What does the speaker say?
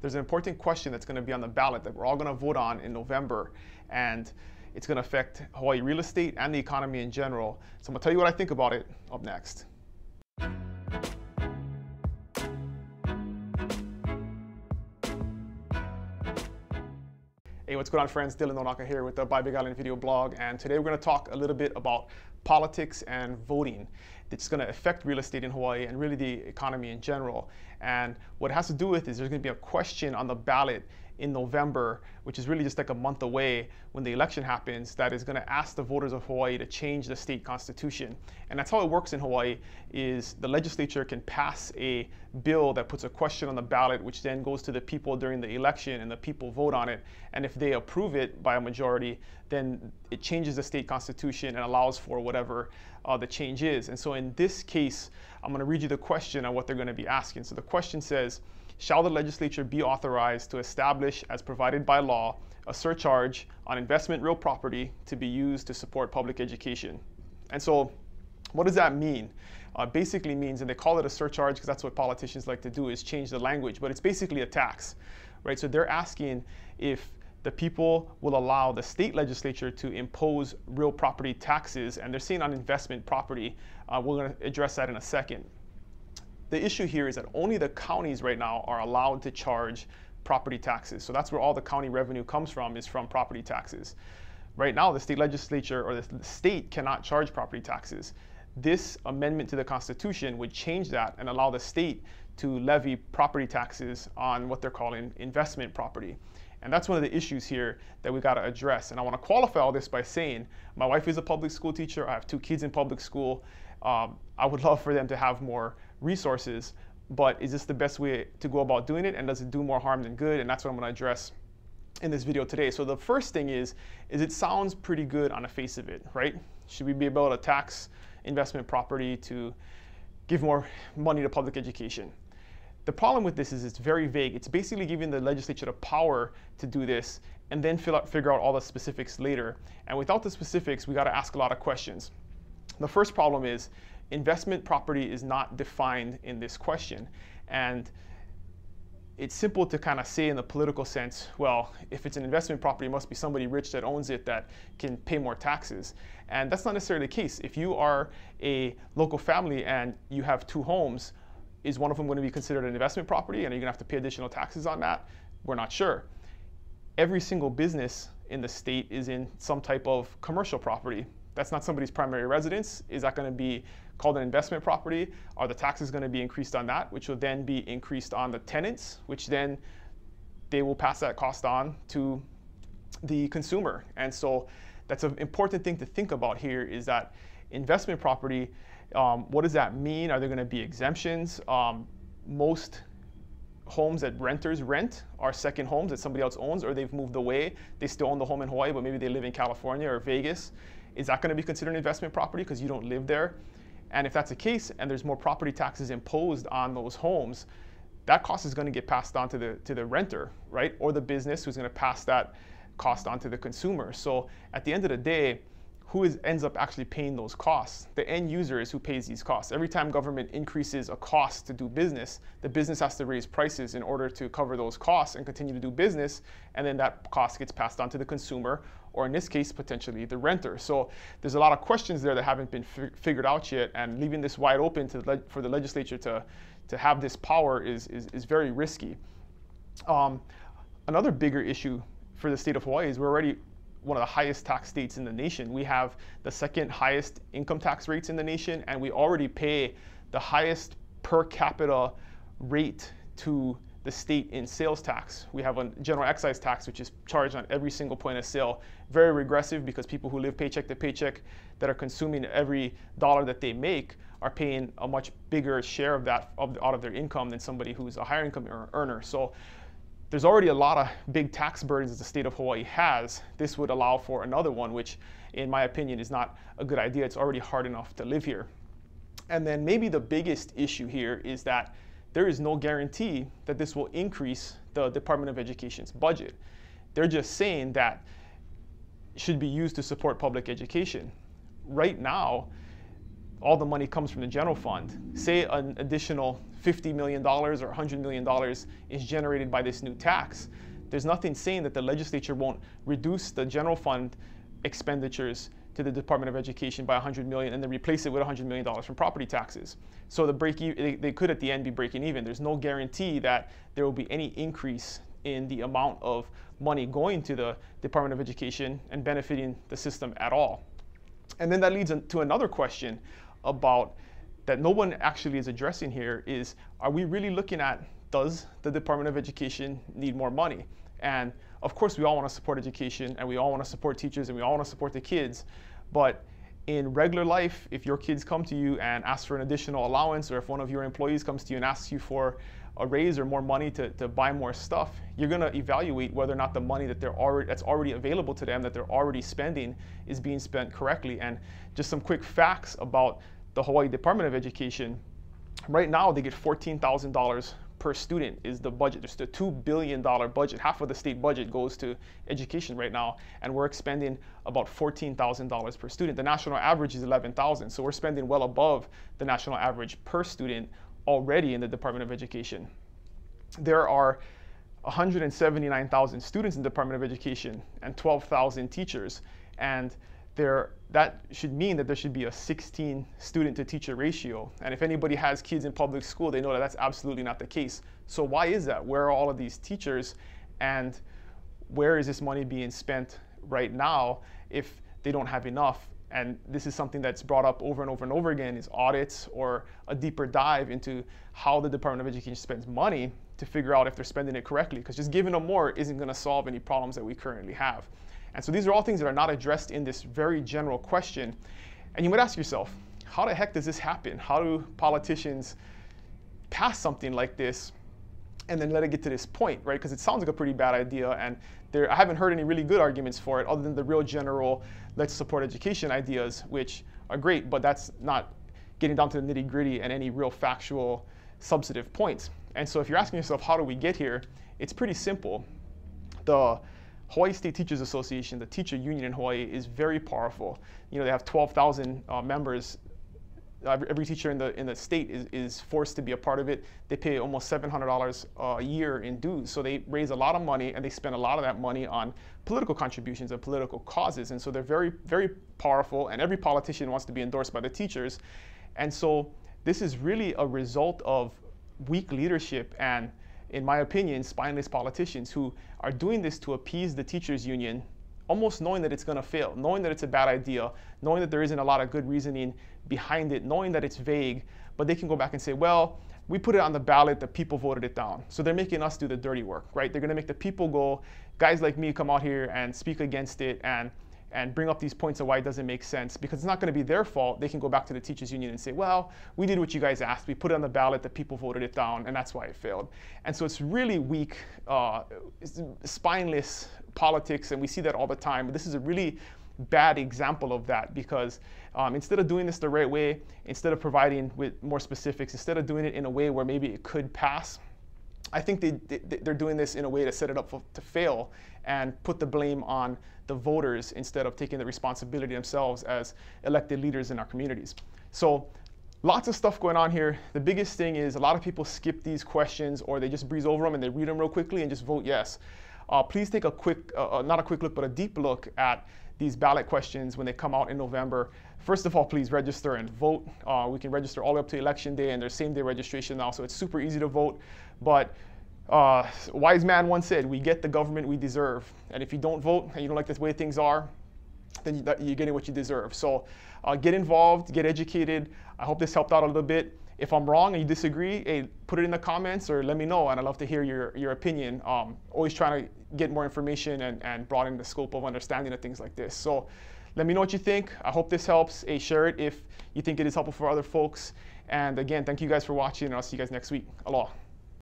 there's an important question that's going to be on the ballot that we're all going to vote on in November, and it's going to affect Hawaii real estate and the economy in general. So I'm going to tell you what I think about it up next. Hey, what's going on, friends? Dylan Nonaka here with the Buy Big Island video blog, and today we're going to talk a little bit about politics and voting. It's going to affect real estate in Hawaii and really the economy in general. And what it has to do with is there's going to be a question on the ballot in November, which is really just like a month away when the election happens, that is going to ask the voters of Hawaii to change the state constitution. And that's how it works in Hawaii, is the legislature can pass a bill that puts a question on the ballot, which then goes to the people during the election, and the people vote on it. And if they approve it by a majority, then it changes the state constitution and allows for whatever the change is. And so in this case, I'm going to read you the question on what they're going to be asking. So the question says, shall the legislature be authorized to establish, as provided by law, a surcharge on investment real property to be used to support public education? And so what does that mean? Basically means, and they call it a surcharge because that's what politicians like to do, is change the language, but it's basically a tax, right? So they're asking if the people will allow the state legislature to impose real property taxes, and they're saying on investment property. We're going to address that in a second. The issue here is that only the counties right now are allowed to charge property taxes. So that's where all the county revenue comes from, is from property taxes. Right now, the state legislature or the state cannot charge property taxes. This amendment to the Constitution would change that and allow the state to levy property taxes on what they're calling investment property. And that's one of the issues here that we got to address. And I want to qualify all this by saying, my wife is a public school teacher. I have 2 kids in public school. I would love for them to have more resources, but is this the best way to go about doing it? And does it do more harm than good? And that's what I'm going to address in this video today. So the first thing is it sounds pretty good on the face of it, right? Should we be able to tax investment property to give more money to public education? The problem with this is it's very vague. It's basically giving the legislature the power to do this and then figure out all the specifics later. And without the specifics, we got to ask a lot of questions. The first problem is investment property is not defined in this question. And it's simple to kind of say in the political sense, well, if it's an investment property, it must be somebody rich that owns it that can pay more taxes. And that's not necessarily the case. If you are a local family and you have 2 homes, is one of them going to be considered an investment property, and are you going to have to pay additional taxes on that? We're not sure. Every single business in the state is in some type of commercial property. That's not somebody's primary residence. Is that going to be called an investment property? Are the taxes going to be increased on that, which will then be increased on the tenants, which then they will pass that cost on to the consumer? And so that's an important thing to think about here, is that investment property, what does that mean? Are there going to be exemptions? Most homes that renters rent are second homes that somebody else owns, or they've moved away. They still own the home in Hawaii, but maybe they live in California or Vegas. Is that going to be considered an investment property because you don't live there? And if that's the case, and there's more property taxes imposed on those homes, that cost is going to get passed on to the renter, right? Or the business who's going to pass that cost on to the consumer. So at the end of the day, who ends up actually paying those costs? The end user is who pays these costs. Every time government increases a cost to do business, the business has to raise prices in order to cover those costs and continue to do business, and then that cost gets passed on to the consumer, or in this case, potentially the renter. So there's a lot of questions there that haven't been figured out yet, and leaving this wide open for the legislature to have this power is very risky. Another bigger issue for the state of Hawaii is we're already one of the highest tax states in the nation. We have the 2nd highest income tax rates in the nation, and we already pay the highest per capita rate to the state in sales tax. We have a general excise tax, which is charged on every single point of sale. Very regressive, because people who live paycheck to paycheck that are consuming every dollar that they make are paying a much bigger share of that out of their income than somebody who's a higher income earner. So there's already a lot of big tax burdens that the state of Hawaii has. This would allow for another one, which in my opinion is not a good idea. It's already hard enough to live here. And then maybe the biggest issue here is that there is no guarantee that this will increase the Department of Education's budget. They're just saying that it should be used to support public education. Right now, all the money comes from the general fund. Say an additional $50 million or $100 million is generated by this new tax. There's nothing saying that the legislature won't reduce the general fund expenditures to the Department of Education by $100 million and then replace it with $100 million from property taxes. So they could at the end be breaking even. There's no guarantee that there will be any increase in the amount of money going to the Department of Education and benefiting the system at all. And then that leads to another question about that no one actually is addressing here is, are we really looking at, does the Department of Education need more money? And of course, we all want to support education, and we all want to support teachers, and we all want to support the kids. But in regular life, if your kids come to you and ask for an additional allowance, or if one of your employees comes to you and asks you for a raise or more money to buy more stuff, you're going to evaluate whether or not the money that's already available to them, that they're already spending, is being spent correctly. And just some quick facts about the Hawaii Department of Education. Right now, they get $14,000 per student is the budget. There's a $2 billion budget. Half of the state budget goes to education right now, and we're expending about $14,000 per student. The national average is $11,000, so we're spending well above the national average per student already in the Department of Education. There are 179,000 students in the Department of Education and 12,000 teachers, and that should mean that there should be a 16 student to teacher ratio. And if anybody has kids in public school, they know that that's absolutely not the case. So why is that? Where are all of these teachers, and where is this money being spent right now if they don't have enough? And this is something that's brought up over and over and over again, is audits or a deeper dive into how the Department of Education spends money to figure out if they're spending it correctly, because just giving them more isn't going to solve any problems that we currently have. And so these are all things that are not addressed in this very general question. And you might ask yourself, how the heck does this happen? How do politicians pass something like this and then let it get to this point, right? Because it sounds like a pretty bad idea, and I haven't heard any really good arguments for it other than the real general let's support education ideas, which are great, but that's not getting down to the nitty-gritty and any real factual substantive points. And so if you're asking yourself, how do we get here? It's pretty simple. The Hawaii State Teachers Association, the teacher union in Hawaii, is very powerful. You know, they have 12,000 members. Every teacher in the state is forced to be a part of it. They pay almost $700 a year in dues. So they raise a lot of money, and they spend a lot of that money on political contributions and political causes. And so they're very, very powerful, and every politician wants to be endorsed by the teachers. And so this is really a result of weak leadership and, in my opinion, spineless politicians who are doing this to appease the teachers union, almost knowing that it's going to fail, knowing that it's a bad idea, knowing that there isn't a lot of good reasoning behind it, knowing that it's vague, but they can go back and say, well, we put it on the ballot, the people voted it down. So they're making us do the dirty work, right? They're going to make the people go, guys like me come out here and speak against it and bring up these points of why it doesn't make sense, because it's not going to be their fault. They can go back to the teachers union and say, well, we did what you guys asked. We put it on the ballot, the people voted it down, and that's why it failed. And so it's really weak, spineless politics, and we see that all the time. But this is a really bad example of that, because instead of doing this the right way, instead of providing with more specifics, instead of doing it in a way where maybe it could pass, I think they're doing this in a way to set it up to fail and put the blame on the voters instead of taking the responsibility themselves as elected leaders in our communities. So lots of stuff going on here. The biggest thing is a lot of people skip these questions, or they just breeze over them and they read them real quickly and just vote yes. Please take a quick, not a quick look, but a deep look at these ballot questions when they come out in November. First of all, please register and vote. We can register all the way up to election day, and there's same-day registration now, so it's super easy to vote. But a wise man once said, we get the government we deserve. And if you don't vote and you don't like the way things are, then you're getting what you deserve. So get involved, get educated. I hope this helped out a little bit. If I'm wrong and you disagree, hey, put it in the comments or let me know, and I'd love to hear your opinion. Always trying to get more information and broaden the scope of understanding of things like this. So let me know what you think. I hope this helps. Hey, share it if you think it is helpful for other folks. And again, thank you guys for watching, and I'll see you guys next week. Aloha.